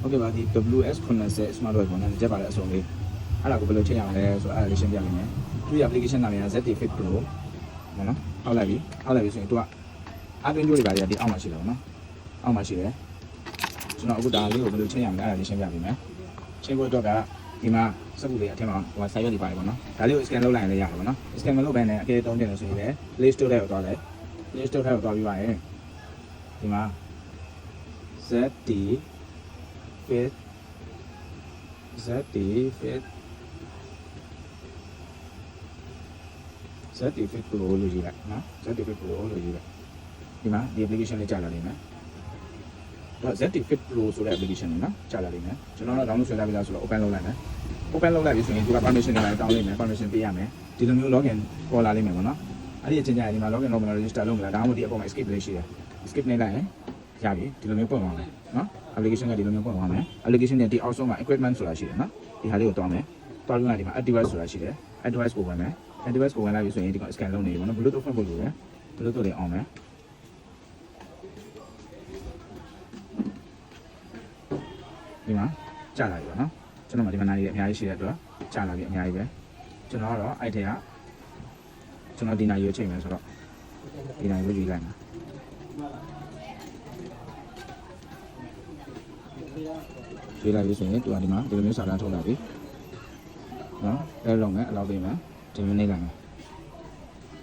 Okay ပါဒီ WS90 smartwatch ကိုလည်းကြက်ပါလေအစုံလေးအဲ့ဒါကိုဘယ်လိုချိန်ရမလဲဆိုတော့အဲ့ဒါလေးရှင်းပြပေးမယ်သူ့ application နာမည်က ZT Fit Pro နော်အောက်လိုက်ပြီဆိုရင်သူကအသွင်းကြိုးတွေပါလေဒီအောက်မှာရှိတယ်နော်အောက်မှာရှိတယ်ကျွန်တော်အခုဒါလေးကိုဘယ်လိုချိန်ရမလဲအဲ့ဒါလေးရှင်းပြပေးမယ်ချိန်ဖို့တော့ကဒီမှာစက်ကူလေးအထက်မှာဟိုစာရွက်တွေပါတယ်ပေါ့နော်ဒါလေးကို scan လုပ်လိုက်ရင်လည်းရတယ်ပေါ့နော် scan မလုပ်ဘဲနဲ့အကဲသုံးတယ်လို့ဆိုရင်လည်း Play Store ထဲကိုသွားလိုက် Play Store ထဲကိုသွားပြီးပါရင်ဒီမှာ ZT Fit ZT Fit Pro လို့ရေးလိုက်နော် ZT Fit Pro လို့ရေးလိုက်ဒီမှာဒီ application လေးကြာလာလိမ့်မယ်တော့ ZT Fit Pro ဆိုတဲ့ application လေးနော်ကြာလာလိမ့်မယ်ကျွန်တော်တို့ download ဆွဲထားပြီးသားဆိုတော့ open လုပ်လိုက်မယ် open လုပ်လိုက်ပြီဆိုရင်သူက permission တွေတောင်းလိမ့်မယ် permission ပေးရမယ်ဒီလိုမျိုး login ပေါ်လာလိမ့်မယ်ပေါ့နော်အဲ့ဒီအချိန်ကျရင်ဒီမှာ login လုပ်မလား register လုပ်မလားဒါမှမဟုတ်ဒီအပေါ်မှာ escape လေးရှိတယ် escape နေလိုက်ရင်ရပြီဒီလိုမျိုးပွင့်သွားမယ်နော် application ကဒီလိုမျိုးပွင့်သွားမယ် application နဲ့ဒီအောက်ဆုံးမှာ equipment ဆိုတာရှိတယ်နော်ဒီဟာလေးကိုတောင်းမယ်တောင်းပြီးမှဒီမှာ add device ဆိုတာရှိတယ် add device ကိုဝင်မယ် add device ကိုဝင်လိုက်ပြီဆိုရင်ဒီက scan လုပ်နေပြီပေါ့နော် bluetooth ဖွင့်ဖို့လိုတယ် bluetooth လေးအောင်မယ်ဒီမှာကြာလာပြီပေါ့နော်ကျွန်တော်ဒီမှာနားလေးအများကြီးရှိတဲ့အတွက်ကြာလာပြီအများကြီးပဲကျွန်တော်ကတော့အဲ့ထဲကကျွန်တော်ဒီနားရွေးချိန်မယ်ဆိုတော့ဒီနားရွေးယူလိုက်မှာရွေးလိုက်ပြီဆိုရင်သူကဒီမှာဒီလိုမျိုးစာတန်းထုတ်လာပြီနော်အဲ့လုံးမယ်အလောက်ပေးမယ်ဒီမျိုးနေလိုက်မယ်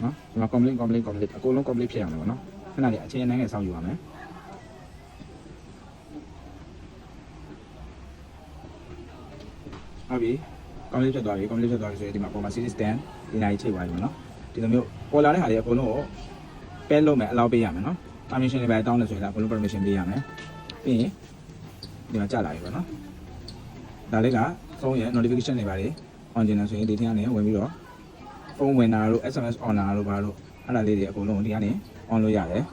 နော်ဒီမှာ complete အကုန်လုံး complete ဖြစ်ရမယ်ပေါ့နော်ခဏလေးအချိန်နိုင်ငယ်စောင့်ယူရမယ်ဟုတ်ပြီ complete ဖြစ်သွားပြီဆိုရင်ဒီမှာပုံမှန် series 10ဒီနိုင်ချိန်သွားပြီပေါ့နော်ဒီလိုမျိုးပေါ်လာတဲ့ဟာတွေအကုန်လုံးကို pair လုပ်မယ်အလောက်ပေးရမယ်နော် permission တွေပဲတောင်းတယ်ဆိုရင်ဒါအကုန်လုံး permission ပေးရမယ်ပြီးရင်ဒီမှာကြာလာပြီပေါ့နော်ဒါလေးကဖုန်းရဲ့ notification တွေပါတယ် on ကျင်တယ်ဆိုရင်ဒီထက်ကနေဝင်ပြီးတော့ဖုန်းဝင်တာတို့ SMS on တာတို့ဘာလို့အဲ့ဒါလေးတွေအကုန်လုံးဒီကနေ on လို့ရတယ်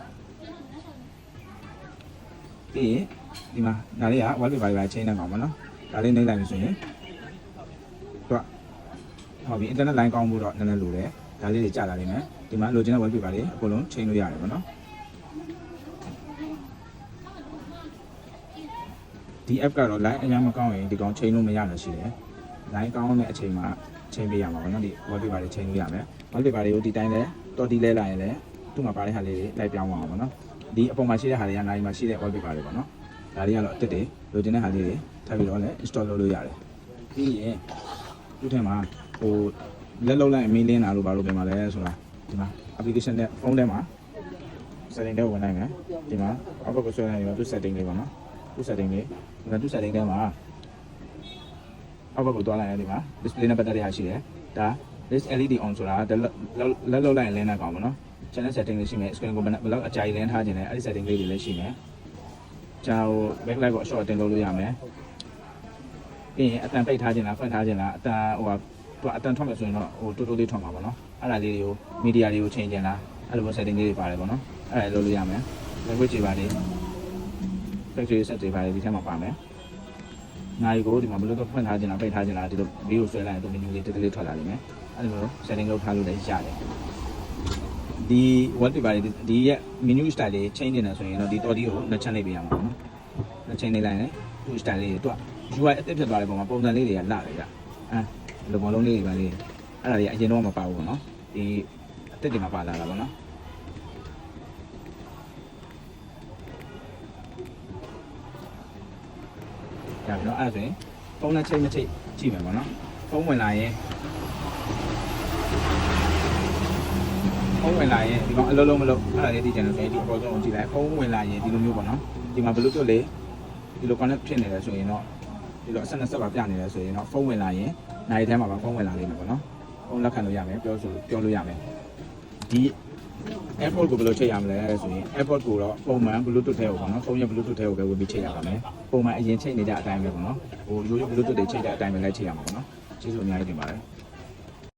ပြီးရင်ဒီမှာဒါလေးက wallpaper တွေချိန်နေမှာပေါ့နော်ဒါလေးနှိမ့်လိုက်ပြီဆိုရင်သူကဟုတ်ပြီ internet line ကောင်းဖို့တော့နည်းနည်းလိုတယ်ဒါလေးတွေကြာလာနေမယ်ဒီမှာလိုချင်တဲ့ wallpaper တွေအကုန်လုံးချိန်လို့ရတယ်ပေါ့နော်ဒီ app ကတော့ line အများမကောင်းရင်ဒီကောင်ချိန်လို့မရလို့ရှိတယ် line ကောင်းတဲ့အချိန်မှာချိန်ပေးရမှာပေါ့နော်ဒီ wallpaper တွေချိန်လို့ရမယ် wallpaper တွေကိုဒီတိုင်းလဲတော်တီလဲလာရင်လည်းသူ့မှာပါတဲ့ဟာလေးတွေလိုက်ပြောင်းအောင်ပေါ့နော်ဒီအပေါ်မှာရှိတဲ့ဟာတွေကနိုင်မှာရှိတဲ့ wallpaper တွေပေါ့နော်ဒါတွေကတော့အစ်စ်တွေလိုချင်တဲ့ဟာလေးတွေထပ်ပြီးတော့လည်း install လုပ်လို့ရတယ်ပြီးရင်သူ့ထဲမှာဟိုလက်လုံးလိုက်အမီးလင်းတာလို့ဘာလို့ပြန်มาလဲဆိုတာဒီမှာ application နဲ့ဖုန်းထဲမှာ setting တွေဝင်နိုင်မယ်ဒီမှာအောက်ကကိုဆွဲလိုက်ရင်သူ setting တွေပေါ့နော်သူ setting တွေဒီမှာသူ setting ထဲမှာအောက်ကကိုတွားလိုက်ရင်ဒီမှာ display နဲ့ပတ်သက်တဲ့ဟာရှိတယ်ဒါ this LED on ဆိုတာလက်လုံးလိုက်လင်းတဲ့ကောင်ပေါ့နော် channel setting တွေရှိမယ် screen ကိုဘယ်လောက်အကြာကြီးလင်းထားခြင်းလဲအဲ့ဒီ setting လေးတွေလည်းရှိမယ်ကျွန်တော် backlight ကို short တင်လုပ်လို့ရမယ်ပြီးရင်အတန်ပိတ်ထားခြင်းလားဖွင့်ထားခြင်းလားအတန်ဟိုသူအတန်ထွက်မယ်ဆိုရင်တော့ဟိုတိုးတိုးလေးထွက်မှာပေါ့နော်အဲ့ဒါလေးတွေကို media တွေကိုချိန်ခြင်းလားအဲ့လိုမျိုး setting လေးတွေပါတယ်ပေါ့နော်အဲ့ဒါလုပ်လို့ရမယ် language တွေပါတယ် factory set တွေပါတယ်ဒီထဲမှာပါမယ်နိုင်ကိုဒီမှာဘယ်လိုတော့ဖွင့်ထားခြင်းလားပိတ်ထားခြင်းလားဒီလို video ဆွဲလိုက်ရင်သူ menu လေးတစ်လေးထွက်လာလိမ့်မယ်အဲ့လိုမျိုး setting လုပ်ထားလို့လည်းရတယ်ဒီ wallpaper တွေဒီရဲ့ menu style တွေ change နေတယ်ဆိုရင်တော့ဒီ audio ကိုနှစ်ချက်နေပေးရမှာပေါ့နော်နှစ်ချက်နေလိုက်ရင်သူ့ style လေးတွေသူက UI အသစ်ဖြစ်သွားတဲ့ပုံမှာပုံစံလေးတွေကလာတယ်ဗျဒီလိုမလုံးလေးတွေပါလေးအဲ့ဒါတွေအရင်တော့မပါဘူးပေါ့နော်ဒီအသစ်တွေမှာပါလာတာပေါ့နော်ဒါပြီးတော့အဲ့ဒါဆိုရင်ဖုန်းနဲ့ချိန်မချိန်ကြည့်မယ်ပေါ့နော်ဖုန်းဝင်လာရင်ဒီကောင်အလုံးလုံးမလုံးအဲ့ဒါလေးသိကြတယ်ဆိုရင်ဒီအပေါ်ဆုံးကိုကြည့်လိုက်ဖုန်းဝင်လာရင်ဒီလိုမျိုးပေါ့နော်ဒီမှာ Bluetooth လေးဒီလို connect ဖြစ်နေတယ်ဆိုရင်တော့ဒီလိုဆက်ပါပြနေတယ်ဆိုရင်တော့ဖုန်းဝင်လာရင်နိုင်ထဲမှာပါဖုန်းဝင်လာလိမ့်မယ်ပေါ့နော်ဖုန်းလက်ခံလို့ရမယ်ပြောလို့ရမယ်ဒီ AirPod ကိုဘယ်လိုချိန်ရမလဲဆိုရင် AirPod ကိုတော့ပုံမှန် Bluetooth ထဲကိုပေါ့နော်ဖုန်းရဲ့ Bluetooth ထဲကိုပဲဝင်ပြီးချိန်ရပါမယ်ပုံမှန်အရင်ချိန်နေတဲ့အတိုင်းပဲပေါ့နော်ဟိုရိုးရိုး Bluetooth တွေချိန်တဲ့အတိုင်းပဲလိုက်ချိန်ရမှာပေါ့နော်ကျေးဇူးအများကြီးတင်ပါတယ်